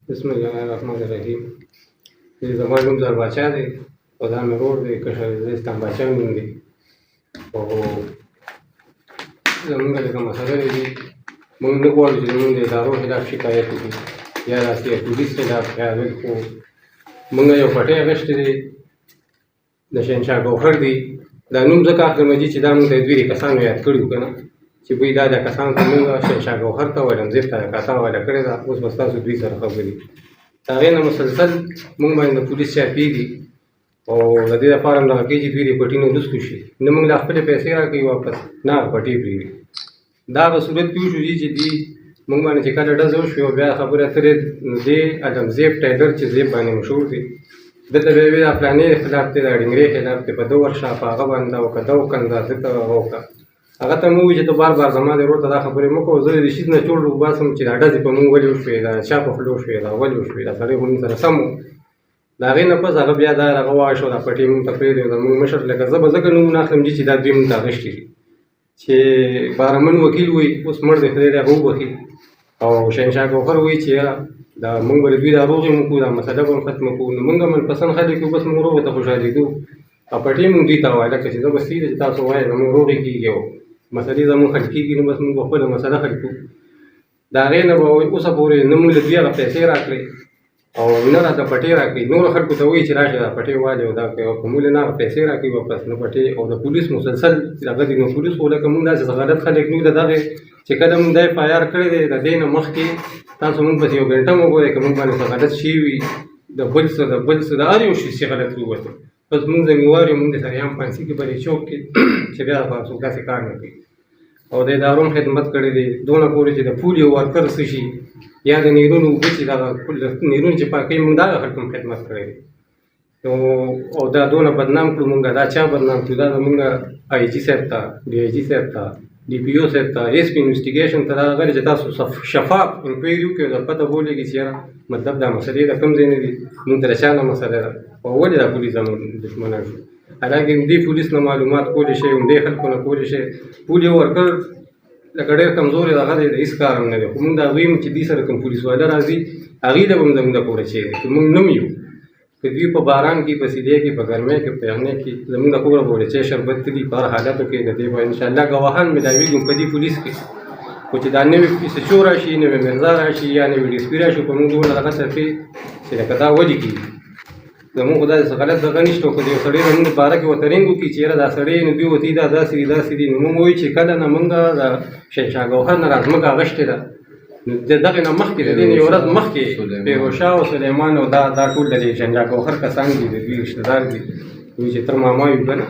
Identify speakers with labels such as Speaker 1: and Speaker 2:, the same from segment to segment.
Speaker 1: بسم الله الرحمن الرحیم. زما نوم زر باچا دی او دا مې ورور دی کشر د اسلام باچا نوم دی. او زمونږ لکه مسله دی موږ نه غواړو چې زمونږ د ادارو خلاف شکایت وکړو یا داسې پولیس خلاف یا خو موږ یو پټی اخیستی دی د شهنشاه ګوهر دی. دا نوم ځکه اخلم چې دا موږ ته دوی کسانو یاد کړي وو که نه چې بوی دا د کسانو ته موږ شهنشاه ګوهر ته ویل همزې ته کاتا والا کړې ده. اوس به ستاسو دوی سره خبرې د هغې نه مسلسل موږ باندې د پولیس چاپېږي او د دې لپاره هم دغه کوي چې دوی د پټي نه وروستو شي نه موږ لا خپلې پیسې راکوي واپس نه پټي پرېږدي. دا به صورت کې وشو چې دوی موږ باندې چې کله ډزه وشوې او بیا خبرې اترې دې ادمزیب ټایلر چې زیب باندې مشهور دی دلته به یې ویل فلانې خلاف دی د ډنګرې خلاف دی په ده ورشه په هغه باندې وکړه ده وکنده ده ته هغه وکړه. هغه ته مو ووایي چې ته بار بار زما د ورور ته دا خبرې مه کوه زه د رشید نه چور وباسم چې دا ډزې په موږ ولې وشوې دا چا په خوله وشوې دا ولې وشوې دا سړی خو موږ سره سم و. د هغې نه پس هغه بیا دا هغه واښو دا پټې موږ ته پرېږدي زموږ مشر لکه زه به ځکه نوم نه اخلم چې دا دوی موږ ته اخیستي دي چې بارمن وکیل وایي اوس مړ دی خدای دې هغه وبخي او شهنشاه ګوهر وایي چې دا موږ به د دوی دا روغې مو کړو دا مسله به هم ختمه کړو نو موږ منپسند خلک یو بس موږ روغې ته خوشحالېدو او پټې موږ دوی ته وایه لکه چې زه به سي ده چې تاسو وایه زموږ روغې کېږي او مسلې زموږ حل کېږي نو بس موږ به خپله مسله حل کړو. د هغې نه به اوسه پورې نه موږ له دوی هغه پیسې راکړې او نه راته پټې راکړي. نورو خلکو ته وایي چې راشئ دا پټې والې او دا کوي او که موږ نه هغه پیسې راکوي واپس نه پټې او د پولیس مسلسل هغه دي نو پولیس خو لکه موږ داسې غلط خلک نه یو د دغې چې کله موږ دا اف آی آر کړی دی د دې نه مخکې تاسو موږ پسې یو ګنټه مو وګورئ که موږ باندې څه غلط شوي وي د بل څه د هر یو شي چې غلط ووته بس موږ ذمهوار یو موږ د سریام پانسي کې بلې چوک کې چې بیا دغه څوک داسې کار نه کوي او د ادارو هم خدمت کړی دی دونه پورې چې د پولیو ورکر څه شي یا د نیرونو اوبه چې دغه نیرونه چې پاکوي موږ دغه خلکو هم خدمت کړی دی او دا دونه بدنام کړو موږ دا چا بدنام کړو دا زموږ آی جي صاحب ته ډي آی جي صاحب ته ډي پي او صاحب ته ایس پي انویسټیګیشن ته دا غواړي چې تاسو شفاف انکوایري وکړئ او پته ولګي چې یاره مطلب دا مسلې د کوم ځای نه دي موږ ته د چا نه مسله ده او ولې دا پولیس زموږ دښمنان شو. حالانکې همدې پولیس نه معلومات کولی شي همدې خلکو نه کولی شي پولیو ورکر لکه ډېر کمزوري دغه دی د هېڅ کار هم نه دی خو موږ دا ویم چې دوی سره کوم پولیس والا راځي هغوی ته به هم زموږ د کوره چیرې که موږ نه یو که دوی په باران کې په سیلۍ کې په ګرمۍ کې په یخنۍ کې زموږ د کوره پورې چای شربت دي په هر حالاتو کې د دې به انشاءالله ګواهان ملاوېږي په دې پولیس کې خو چې دا نوي پیسچو راشي نوي مرزا راشي یا نوي ډي اس پي راشي په موږ دونه دغه صرفې چې لکه دا ولې کېږي زموږ خو داسې غلط دغه نشته خو د یو سړی زموږ په باره کې ورته رینګ وکړي چې یاره دا سړی نو دوی ورته دا داسې دي داسې دي نو موږ وایو چې کله نه موږ د شهنشاه ګوهر نه را ځمکه اخیستې ده نو د دغې نه مخکې د دې نه یو ورځ مخکې پیروشاه او سلیمان او دا ټول د شهنشاه ګوهر کسان دي د دوی رشته دار دي دوی چې تر ماما وي که نه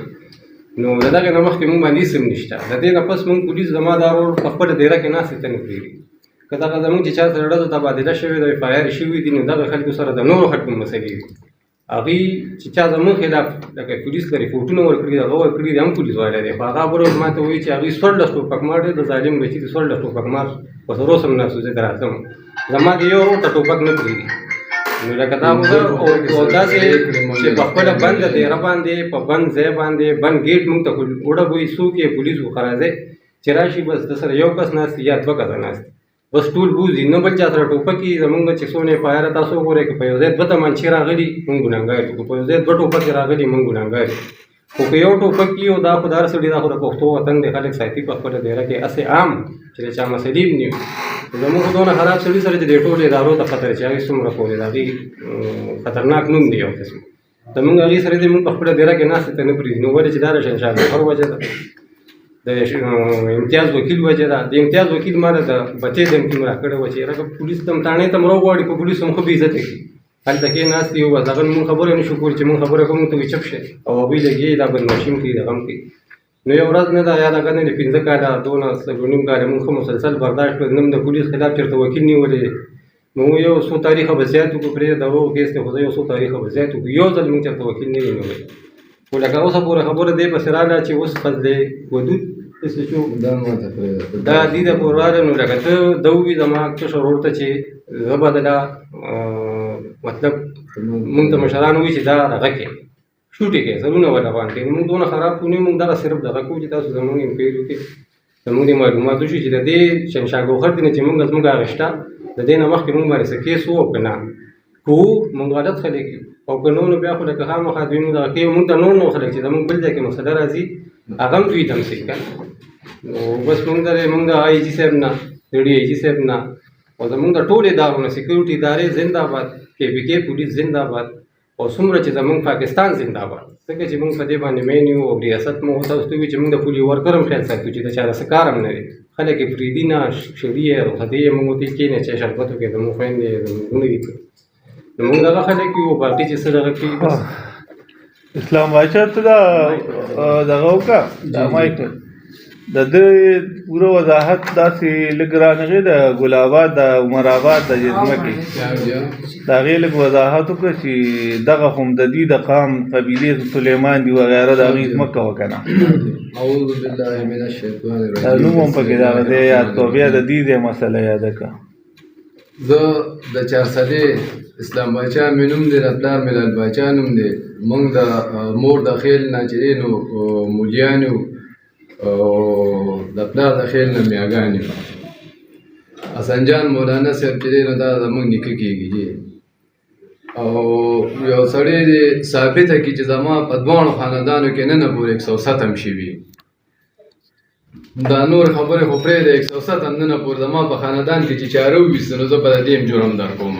Speaker 1: نو د دغې نه مخکې موږ باندې هېڅ هم نشته. د دې نه پس موږ پولیس زما دا ورور په خپله دیره کې ناستې ته نه پرېږدي که دغه زموږ چې چا سره ډزو تبادله شوې ده اف آی آر شوي دي نو دغه خلکو سره د نورو خلکو مسلې دي هغوی چې چا زموږ خلاف لکه پولیس ته ریپورټونه ورکړي هغه ورکړي دي هم پولیس والا دی خو هغه بله ورځ ما ته وایي چې هغوی 14 ټوپکمار دی د ظالم بچي دي 14 ټوپکمار بس اوس هم ناست زه ته راځم زما د یو ورور ته ټوپک نه پرېږدي نو لکه دا او داسې چې په خپله بنده دیره باندې په بند ځای باندې بند ګیټ موږ ته وړه وایي څوک یې پولیس خو راځئ چې راشي بس د سره یو کس ناست یا دوه کسه ناست بس ټول بوځي نه بل چا سره ټوپکې زمونږ چې څونه اف آی آر تاسو وګورئ که په یو ځای دوه تمانچې راغلي مونږ ګنهګار یو که په یو ځای دوه ټوپکې راغلي مونږ ګنهګار یو خو که یو ټوپک وي او دا خو د هر سړي دا خو د پښتو وطن دی خلک ساتي په خپله دیره کې هسې عام چې د چا مسلې هم نه وي زموږ خو دونه خراب سړي سره چې د ټولو ادارو ته خطر چې هغې څومره پورې د هغې خطرناک نوم دی یو قسم زمونږ هغې سره دی مونږ په خپله دیره کې ناستې ته نه پرېږدي نو ولې چې دا د شهنشاه ګوهر وجه ده د امتیاز وکیل وجه ده د امتیاز وکیل ما د بچې دمکي م راکړې وه چې یاره پولیس ته هم تاڼې ته م راوغواړي په پولیسو هم ښه بېعزته کړي هلته کې ناست یو بس هغه مونږ خبره نه شو کولی چې مونږ خبره کوو مونږ ته وایي چپ شئ او هغوی لګېږي دا بدماشي هم کوي دغه هم کوي نو یو ورځ نه ده یا دغه نه د 15 کاله دونه څلور نیم کاله مونږ ښه مسلسل برداشت کړو نه د پولیس خلاف چېرته وکیل نیولی نو یو څو تاریخه به زیات وکړو پرېږده د هغو کیس دی خو زه یو څو تاریخه به زیات وکړو یو ځل مونږ چېرته وکیل نه وي نیولی خو لکه اوسه پورې خبره دې پسې راغله چې اوس فضل ودود دا دې د پورې راغله نو لکه ته ده ووي زما کشر ورور ته چې زه به دله مطلب مونږ ته مشران ووایي چې دا دغه کې شوټې کې سرونه ولا باندې موږ دونه خراب کوو موږ دغه صرف دغه کوو چې تاسو زموږ انکوایري وکړئ زموږ د معلومات وشي چې د دې شهنشاه ګوهر دی نه چې موږ زموږ اخیسته د دې نه مخکې موږ باندې څه کیس وو که نه کوو موږ غلط خلک یو او که نو بیا خو لکه خامخا دوی موږ دغه کوي موږ ته نور نور خلک چې زموږ بل ځای کې مسله راځي هغه هم دوی تمثیل که نو بس موږ د آی جي صاحب نه د ډي آی جي صاحب نه او زموږ د ټولو ادارو نه سیکورټي ادارې زنده‌باد کې پي کې پولیس زنده‌باد او څومره چې زموږ پاکستان زنده‌باد ځکه چې موږ په دې باندې مین یو او ریاست مو ورته وستوي چې موږ د پولي ورکر هم خیال ساتو چې د چا څه کار هم نه لري خلک یې پرېږدي نه شړي یې رخصتي یې موږ ورته کښېني چې شربتو کې زموږ خویندې زموږ دي نو موږ دغه خلک یو باقي چې څه دغه کوي بس
Speaker 2: اسلام باچا ته دغه وکړه دا مایک د دې پوره وضاحت داسې لږ رانغې د ګل آباد د عمر آباد د ځمکې د هغې لږ وضاحت وکړه چې دغه خو د دوی د قام قبیلې سلیمان دي وغیره د هغې ځمکه وه که نه
Speaker 3: اعوذ بالله من الشیطان الرجیم
Speaker 2: نوم هم پکې دغه دی یاد کړه بیا د دې ځای مسله یاده کړه
Speaker 3: زه د چارسدې اسلام باچا مې نوم دی د پلار مې لال باچا نوم دی موږ د مور د خیل نه چې دی نو مولیان یو او د پلار د خیل نه میاګان یو حسن جان مولانا صاحب چې دی نو دا زموږ نیکه کېږي او یو سړی دی ثابته کړي چې زما په دواړو خاندانو کې نن پورې 107 شوي دا نور خبرې خو پرېږدې 107 نن پورې زما په خاندان کې چې چاره وویسته نو زه په دې هم جرم در کوم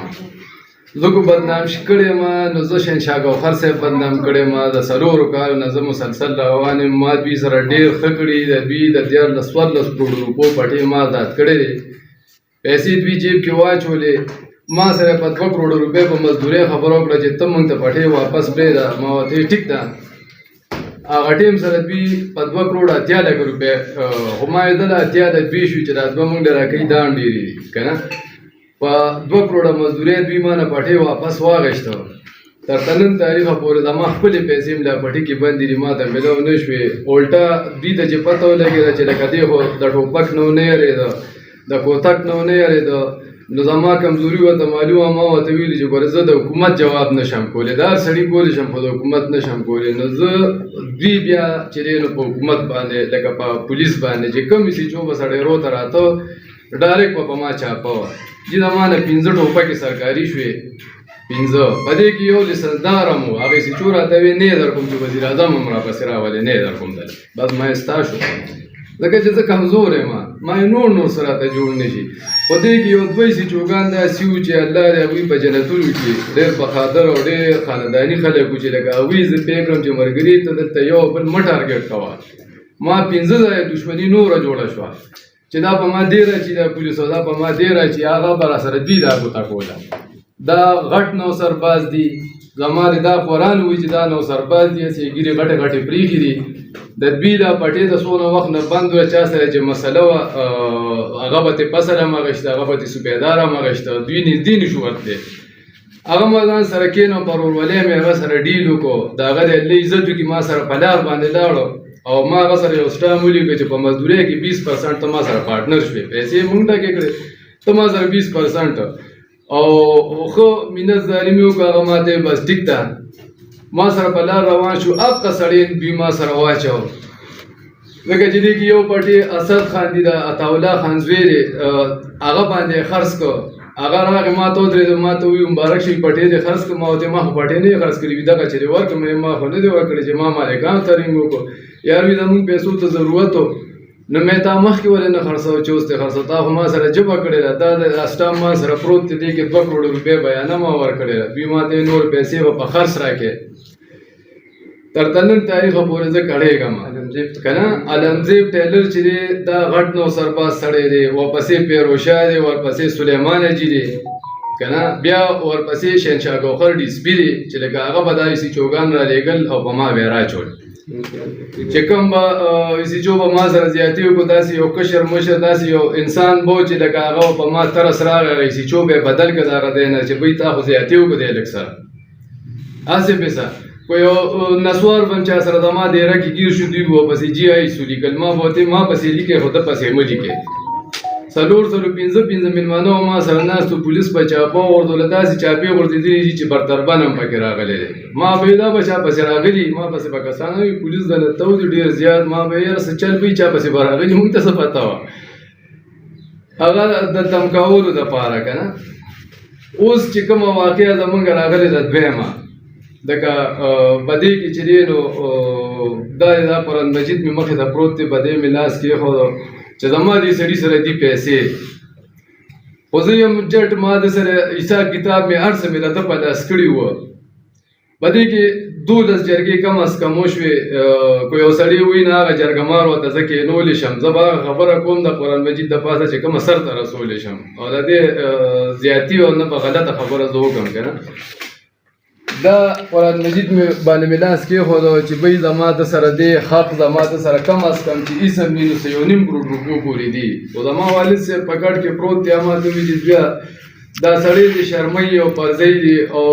Speaker 3: زه کو بدنام کړی ما نو زه شهنشاه ګوهر صاحب بدنام کړی ما د 4 کالو نه زه مسلسل روان یم ما دوی سره ډېر ښه کړي د دوی د 14 کروړو روپو پټې ما ازاد کړی دی پیسې دوی جیب کې واچولې ما سره په 2 کروړو روپۍ په مزدورۍ خبره وکړه چې ته موږ ته پټې واپس پرېږده ما ورته ټیک ده هغه ټیم سره دوی په 2 کروړ 80 لکه روپۍ خو ما یې دله 80 د دوی شو چې دا دوه موږ له راکوي دا هم ډېرې دي که نه په 2 کروړه مزدورۍ دوی ما نه پټې واپس واغېسته تر نن تاریخه پورې زما خپلې پیسې هم لا پټې کې بندې دي ما ته میلاو نه شوې الټا دوی ته چې پته ولګېده چې لکه دی خو د ټوپک نه نه یېرېده د کوتک نه نه یېرېده نو زما کمزوري ورته معلومه ما ورته ویلي چې ګوره زه د حکومت جواب نشم کولی دا هر سړي کولی شم خو د حکومت نشم کولی نو زه دوی بیا چې دی نو په حکومت باندې لکه په پولیس باندې چې کوم سي چې به سړی روته راته ډایرکټ به په ما چاپه وه چې زما نه 15 ټوپکې سرکاري شوې 15 په دې کې یو لیسنسدار هم و هغې سي چې راته ویې نه یې در کوم چې وزیر اعظم هم راپسې راولې نه یې در کوم دلې بس ما یې ستا شو ځکه چې زه کمزور یم ما یې نور سره ته جوړ نه شي په دې کې یو 2 سیچوګان داسې وو چې الله د هغوی په جنتونو کې ډېر بخادر او ډېر خانداني خلک وو چې لکه هغوی زه پوه کړم چې ملګري ته دلته یو بل مه ټارګېټ کوه ما 15 ځایه دښمني نوره جوړه شوه چې دا په ما دې راچي دا پولیسو دا په ما دې راچي هغه به راسره دوی دا ګوته کوله دا غټ نو سرباز دي زما دا قرآن وایي چې دا نو سرباز دي چې ګیرې غټې غټې پرېښي دي د دوی دا پټې د څونه وخت نه بند وه چا سره چې مسله وه هغه به ترې پسله هم اخېسته هغه به ترې صوبېدار هم اخېسته دوی نږدې نه شو ورتلی هغه ما ځان سره کېنو په ورورولۍ مې هغه سره ډیل وکړو د هغه د الله عزت وکړي ما سره په لار باندې لاړو او ما هغه سره یو سټام ولیکه چې په مزدورۍ کې 20% ته ما سره پارټنر شوې پیسې موږ ډکې کړې ته ما سره 20% او خو مینځداري مې وکړه هغه ما ته بس ټیک ده ما سره په لار روان شو هغه سړی دوی ما سره واچو لکه چې دې کې یو پټې اسد خان دي د عطاالله خان زوی دی هغه باندې خرڅ کړ هغه راغی ما ته ودرېد ما ته وویل مبارک شي پټې دې خرڅ کړه ما ورته ما خو پټې نه یې خرڅ کړې وي دغه چې دې ورکړم ما خو نه دې ورکړې چې ما مالکانو ته رینګ وکړو یار وي زموږ پیسو ته ضرورت و نو مې تا مخکې ولې نه خرڅوه چې اوس دې خرڅوه تا خو ما سره جبه کړې ده دا د اسټام ما سره پروت دی دې کې 2 کروړ روپۍ بیانه ما ورکړې ده دوی ما ته نور پیسې به په خرڅ راکړې تر نن تاریخه پورې زه کړېږم که نه علمزیب ټیلر چې دی دا غټ نو سرباز سړی دی ورپسې پیروشاه دی ورپسې سلیمان حاجي دی که نه بیا ورپسې شهنشاه ګوهر ډي سي پي دی چې لکه هغه به دا ایسي چوګان رالیږل او په ما به یې راچول چې کوم به ایسي چو به ما سره زیاتي وکړو داسې یو کشر مشر داسې یو انسان به چې لکه هغه په ما ترس راغی ایسي چو به یې بدل کړه دغه دی نه چې بهی تا خو زیاتي وکړو دی لږ سره هسې پیسه کو یو نسوار بم چا سره د ما دیره کې ګیر شو دوی به ورپسې جي آی سو لیکل ما به ورته ما پسې لیکې خو ده پسې مه لیکې 415 مېلمانه ما سره ناستو پولیس به چاپه ورته داسې چاپې غورځېدلې دي چې برتربن هم پکې راغلی دی ما به دا به چا پسې راغلي ما پسې به کسان وي پولیس دنه تودي ډېر زیات ما به یاره څه چل به چا پسې به راغلي موږ ته څه پته وه هغه د دمکولو دپاره که نه اوس چې کومه واقعه زمونږ راغلې ده دویمه لکه په دې کې چې دی نو دا قرآن مجید مې مخې ته پروت دی په دې مې لاس کېښودو چې زما دې سړي سره دي پیسې خو زه یم جټ ما د سره حساب کتاب مې هر څه مې له ده په لاس کړي وه په دې کې 12 جرګې کم از کم وشوې کو یو سړي وي نه هغه جرګمار ورته زه کېنولی شم زه به هغه خبره کوم د قرآن مجید د پاسه چې کومه سر ته رسولی شم او د دې زیاتي او نه په غلطه خبره زه وکړم که نه دا قرآن مجید مې باندې مې لاس کېښودو چې بی زما د سره دې حق زما د سره کم از کم چې اسم وي نو 1.5 کروڑ روپیو پورې دي خو زما والد صاحب په ګډ کې پروت دی ما ته وي چې بیا دا سړی د شرمۍ او پرځۍ دي او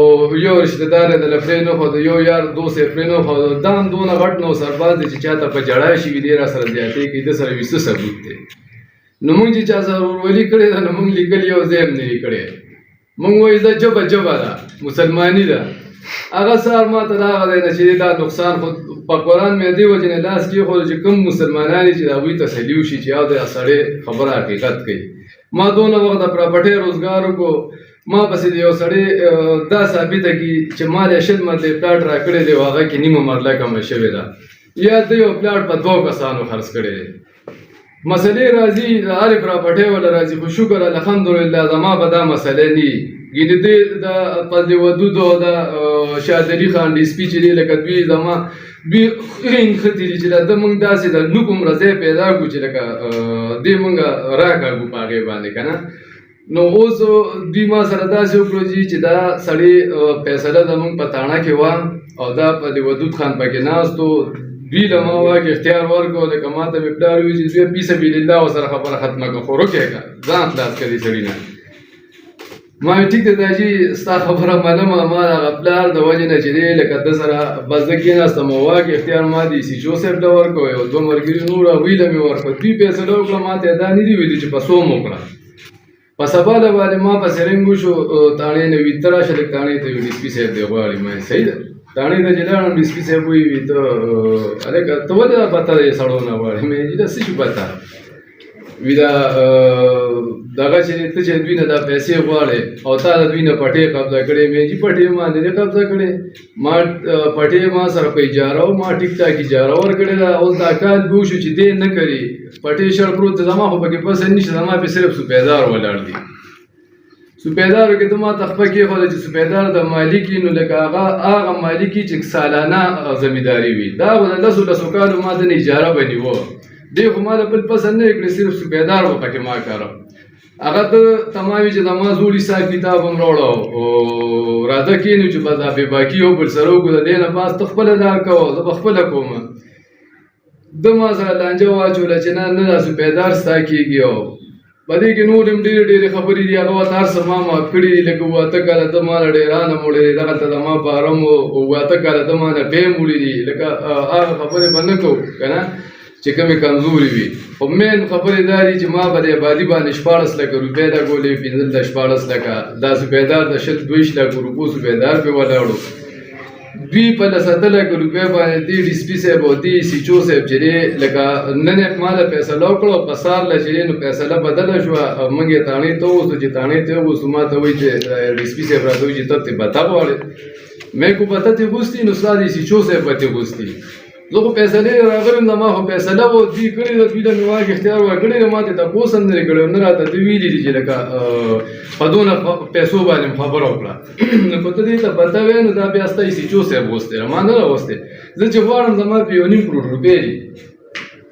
Speaker 3: یو رشته دار یې دله پرېنښودو یو یار دوست یې پرېنښودو دا هم دونه غټ نو سرباز دی چې چاته په جړا شوي دی را سره زیاتې کوي ده سره ویسه ثبوت دی نو مونږ چې چا سره ورولي کړې ده نو مونږ لیکلي یو ځای هم نه وي کړی مونږ وایي دا ژبه ده مسلماني ده هغه سهار ما ته راغلی نه چې دا نقصان خو په قرآن مې دې وجې نه لاس کېښودو چې کوم مسلمانان دي چې د هغوی تسلي وشي چې یو دا سړی خبره حقیقت کوي ما دونه وخت د پراپرټۍ روزګار وکړو ما پسې د یو سړی دا ثابته کړي چې ما د 20 مرلې پلاټ راکړی دی او هغه کې نیمه مرله کمه شوې ده یا د یو پلاټ په 2 کسانو خرڅ کړی دی مسلې راځي د هرې پراپرټۍ والا راځي خو شکر الحمدلله زما به دا مسلې نه وي ګینې دې د فضل ودود او د شادري خان ډي سپي چې دی لکه دوی زما دوی ښه دي چې ده مونږ داسې د نوک عمره ځای پیدا کړو چې لکه دې مونږ راکاږو په هغې باندې که نه نو اوس دوی ما سره داسې وکړو چې دا سړی فیصله زمونږ په تاڼه کې وه او دا فضل ودود خان پکې ناست و دوی له ما واکې اختیار ورکړو لکه ما ته مې پلار وي چې دوی فی سبیل الله ورسره خبره ختمه کړه خو روکېږه ځان خلاص کړي سړي نه ما وی ټیک دی دا جي ستا خبره منمه ما د هغه پلار د وجې نه چې دی لکه ده سره بس زه کېناستم او واکې اختیار ما د سی جو صاحب له ورکړو یو 2 ملګري نور هغوی له مې ورکړه دوی فیصله وکړه ما ته دا نه دي ویلي چې په سوم وکړه په سبا له باندې ما پسې رنګ وشو تاڼې نه وي ته راشه لږ تاڼې ته وي ډي سپي صاحب دی غواړي ما صحیح ده تاڼې ته چې لاړم ډي سپي صاحب وایي ته هلکه ته ولې دا پته د سړو نه غواړې مې دا څه شو پته وي دا دغه چې ته چې دوی نه دا پیسې غواړې او تا د دوی نه پټې قبضه کړې مې چې پټې ما نه دې قبضه کړې ما پټې ما سره په اجاره او ما ټیک ټاک اجاره ورکړې ده اوس دا کار به وشو چې دې نه کړي پټې شړ پروت دی زما خو پکې پسې نشته زما پې صرف سوپیدار ولاړ دي سوپیدارو کې ته ما ته خپه کېښوده چې سوپیدار د مالکي نو لکه هغه مالکي چې سالانه زمینداري وي دا به د 10 کالو ما د نه اجاره به نیوه دې خو ما له بل پسند نه کړې صرف سوپیدار به پکې ما کارم هغه ته تمامي چې زما زوړ حساب کتاب هم راوړه او راته کښېنو چې بس دا بېباکي یو بل سره وکړو د دې نه پاس ته خپله لار کوه زه به خپله کوم ده ما سره لانجه واچوله چې نه دا سوپیدار ستا کېږي او په دې کې نور هم ډېرې ډېرې خبرې دي هغه ورته هر څه ما معاف کړي دي لکه 8 کاله ته ما له ډېرانه موړې دي دغلته زما فارم و 8 کاله ته ما نه ټیم وړي دي لکه هغه خبرې به نه کوو که نه چې کومې کمزوري وي خو مین خبرې دا دي چې ما به د ابادي باندې 14 لکه روپۍ لګولې 15 لکه دا سوپیدار د 22 لکه روپو سوپیدار پې ولاړو دوی په 17 لکه روپۍ باندې دې ډي سپي صاحب او دې سی چو صاحب چې دی لکه نن یې ما له فیصله وکړو په سهار له چې دی نو فیصله بدله شوه موږ یې تاڼې ته ووځو چې تاڼې ته ووځو ما ته وایي چې ډي سپي صاحب راته وایي چې ته ترې بته غواړې مې کو بته ترې غوښتي نو ستا دې سی چو صاحب به ترې غوښتي زه خو فیصلې راغلم زما خو فیصله و دوی کړې ده دوی له مې واک اختیار ورکړی ده ما ته تپوس هم نه دی کړی نه راته ده ویلي دي چې لکه په دونه پیسو باندې م خبره وکړه نو که ته دې ته پته وی نو دا بیا ستا سی چو صاحب غوښتی ما نه راغوښتی زه چې غواړم زما په 1.5 کروڑ روپۍ دي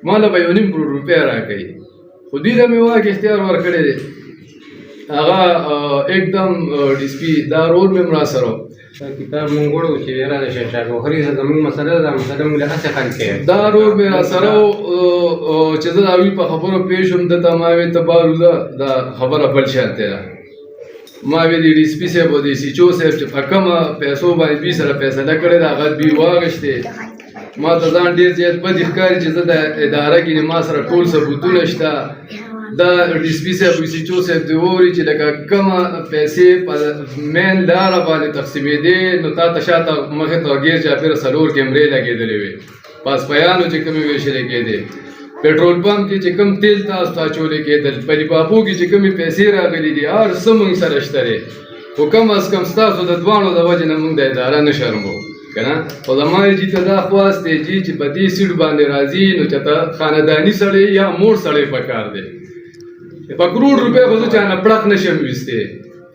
Speaker 3: ما له به 1.5 کروڑ روپۍ راکوي خو دوی له مې واک اختیار ورکړی دی هغه एकदम ډي سپي دا رول مې هم راسره
Speaker 1: کتاب مونږ وړو چې یاره د شهنشاه ګوهري زموږ مسله ده دا مسله مونږ له هسې حل کوي
Speaker 3: دا رول مې راسره و چې زه د هغوی په خبرو پوه شوم دته ما ویل ته باروزه دا خبره بل شان دی ما ویل ډي سپي صاحب او د سی چو صاحب چې په کومه پیسو باندې دوی سره فیصله کړې ده هغه دوی واغېښتې ما ته ځان ډېر زیات بدې ښکاري چې زه د اداره کې ما سره ټول ثبوتونه شته دا ډي سپي صاحب او سی چو صاحب دې ووري چې لکه کومه پیسې په مین لاره باندې تقسیمېدې نو تا ته شاته مخې ته غیر چاپېره 4 کیمرې لګېدلې وې پاسپیانو چې کومې ویشلې کېدې پېټرول پمپ کې چې کوم تیل تاسو ته اچولې کېدل په لفافو کې چې کومې پیسې راغلي دي هر څه موږ سره شته دی خو کم از کم ستاسو د دواړو د وجې نه موږ د اداره نه شرمو که نه خو زما جي ته دا خواست دی جي چې په دې سیټ باندې راځي نو چې ته خانداني سړی یا مور سړی پکار دی په کروڑ روپۍ خو زه چا نه پړق نشم ویستی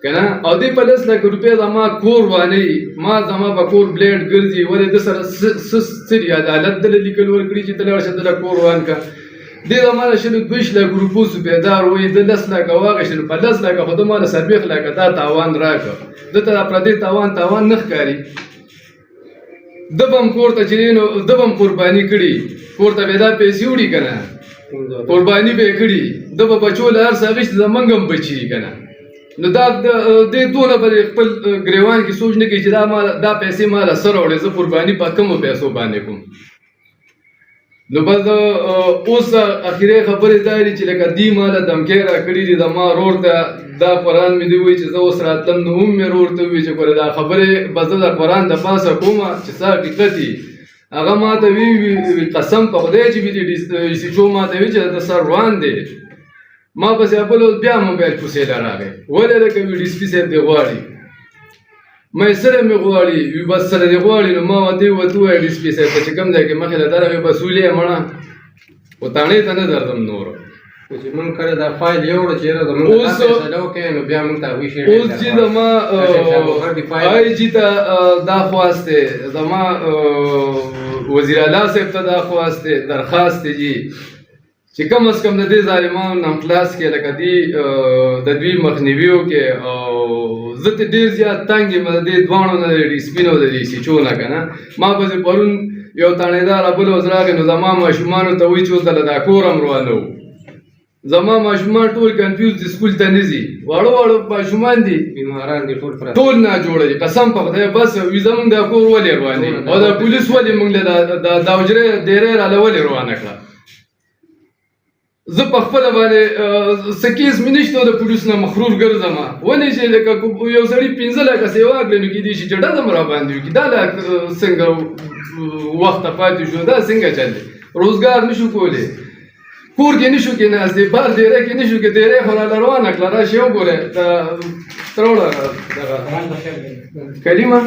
Speaker 3: که نه او دې په 10 لک روپۍ زما کور وانهیي ما زما په کور بلیډ ګرځي ولې ده سره څه دي عدالت دله لیکل ورکړي چې ته لاړ شه دله کور وان که دې زما نه شلو 20 لک روپو سوبېدار وایي ده 10 لکه واخېستل په 10 لکه خو ده ما له 40 لکه دا تاوان راکړه ده ته دا پردی تاوان نه ښکاري ده به هم کور ته چې نو ده به هم قرباني کړي کور ته به دا پیسې وړي که نه قرباني به یې کړي ده به بچو له هر څه اخېستي زموږ هم بچي که نه نو دا دې دونه به خپل ګریوان کې سوچ نه کوي چې دا پیسې ما له سره وړې زه قرباني په کومو پیسو باندې کوم نو بس اوس اخري خبرې دا دي چې لکه دې ما له دمکۍ راکړي دي زما ورور ته دا قرآن مې دې وایي چې زه اوس راتلم نو هم مې ورور ته ووایي چې ګوره دا خبرې به زه د قرآن د پاسه کومه چې څه حقیقت دي هغه ما ته وی قسم په خدای چې وي ډي سي چو ما ته وي چې د سر روان دی ما پسې بل بیا موبایل کوسې له راغی ولې لکه وي ډي سي صاحب دې غواړي مې سره مې غواړي وي بس سره دې غواړي نو ما ورته ووایي ډي سي صاحب ته چې کوم ځای کې مخې له درغې بس ولې یې مړه خو تاڼې ته نه درځم نور
Speaker 1: چې موږ کله دا فایل یوړو چې یاره زموږ دا فیصله وکړې نو بیا موږ ته هغوی شی
Speaker 3: اوس چې زما آی جي ته دا خواست دی زما وزیر اعلی صاحب ته دا خواست دی درخواست دی جي چې کم از کم د دې ظالمانو نه خلاص کړي لکه د دوی مخنیوي وکړي او زه ته ډېر زیات تنګ یم د دې دواړو نه د ډي سي پي نه او د ډي سي چو نه که نه ما پسې پرون یو تاڼېدار بل اوس راغی نو زما ماشومانو ته وایي چې اوس دله دا کور هم روانه و زما ماشومان ټول کنفیوز دي سکول ته نه ځي واړه ماشومان دي
Speaker 1: بیماران دي
Speaker 3: ټول ناجوړه دي قسم په خدای بس وي زموږ دا کور ولې روان دي او د پولیس ولې موږ له دا حجرې ډېرې راله ولې روانه کړه زه په خپله باندې څه کیس مې نشته د پولیس نه مخرور ګرځم ولې چې لکه یو سړي 15 لکه سیوا کړی نو کېدای شي چې ډزم راباندې وکړي دا څنګه وخته پاتې شو دا څنګه چل دی روزګار نشو کولی کور کې نشو کېناستی بار ډېری کې نشو کې ډېری خو راله روانه کړه راشئ وګورئ تروړه کلیمه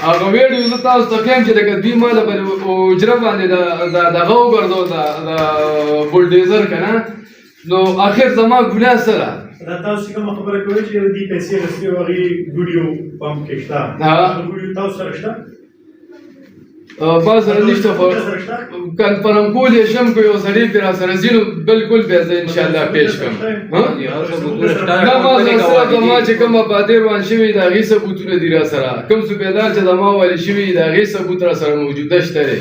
Speaker 3: هغه ویډیو زه تاسو ته ښیم چې لکه دوی ما له حجره باندې دغه وګرځول د بولډیزر که نه نو آخر زما ګناه څه ده
Speaker 4: دا تاسو کومه خبره کوئ چې دې پیسې اخیستې او هغې ویډیو پمپ کې شته ویډیو تاسو سره شته
Speaker 3: ما سره نشته خو کنفرم کول یې شم که یو سړی پرې راسره ځي نو بلکل بیا زه انشاءالله پیش کړم نه ما سره زما چې کوم ابادۍ روان شوي د هغې ثبوتونه دي راسره کوم صوبېدار چې زما والي شوي د هغې ثبوت راسره موجوده شته دی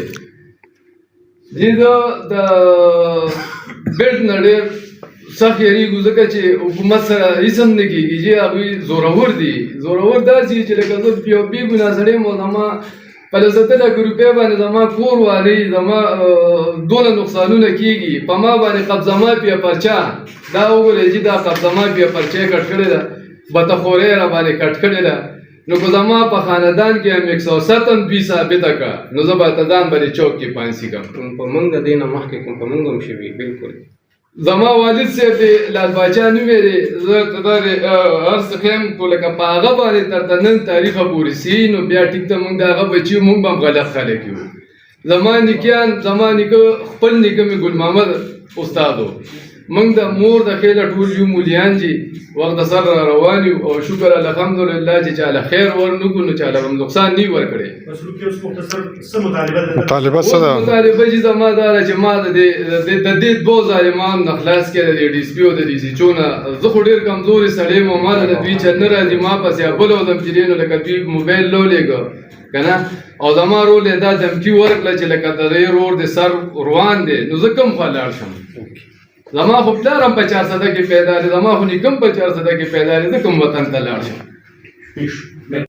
Speaker 3: دې زه د بیلټ نه ډېر سخت یریږو ځکه چې حکومت سره هېڅ هم نه کېږي چې هغوی زورور دي زورور داسې چې لکه زه یو بې ګناه سړی یم او زما په 70 لک روپۍ باندې زما کور والي زما دونه نقصانونه کېږي په ما باندې قبضه مافیه پرچه دا وګورئ چې دا قبضه مافیه پرچه یې کټ کړې ده بتخورۍ یې راباندې کټ کړې ده نو که زما په خاندان کې هم 107 دوی ثابته کړه نو زه به ته ځان باندې چوک کې پانسي کړم
Speaker 1: په موږ د دې نه مخکې کوم په موږ هم شوي بلکل
Speaker 3: زما والد صاحب دی لال باچا نومې دی زه هر څه ښیم خو لکه په هغه باندې تر د نن تاریخه پورې سي نو بیا ټیک ته موږ د هغه بچي موږ به هم غلط خلک یو زما نیکیان زما نیکه خپل نیکه مې ګل محمد استاد و موږ د مور د خیله ټول یو مولیان جي وخت د سر را روان یو او شکر الحمدلله چې چاله خیر ورنکړو نو چاله هم نقصان نه ورکړی
Speaker 2: مطالبه څه ده
Speaker 3: مطالبه چې زما دا ده چې ما د دې دوه ظالمانو نه خلاص کړی د ډي سي پي او د ډي سي چو نه زه خو ډېر کمزوري سړی یم او ما ته د دوی چل نه راځي ما پسې بل وزم چې دی نو لکه دوی موبایل لولېږه که نه او زما رول یې دا دمکي ورکړه چې لکه د دې رور د سر روان دی نو زه کوم خوا لاړ شم زما خو پلار هم په 400 کې پیدا دی زما خو نیکه هم په 400 کې پیدا دی زه کوم وطن ته لاړ شم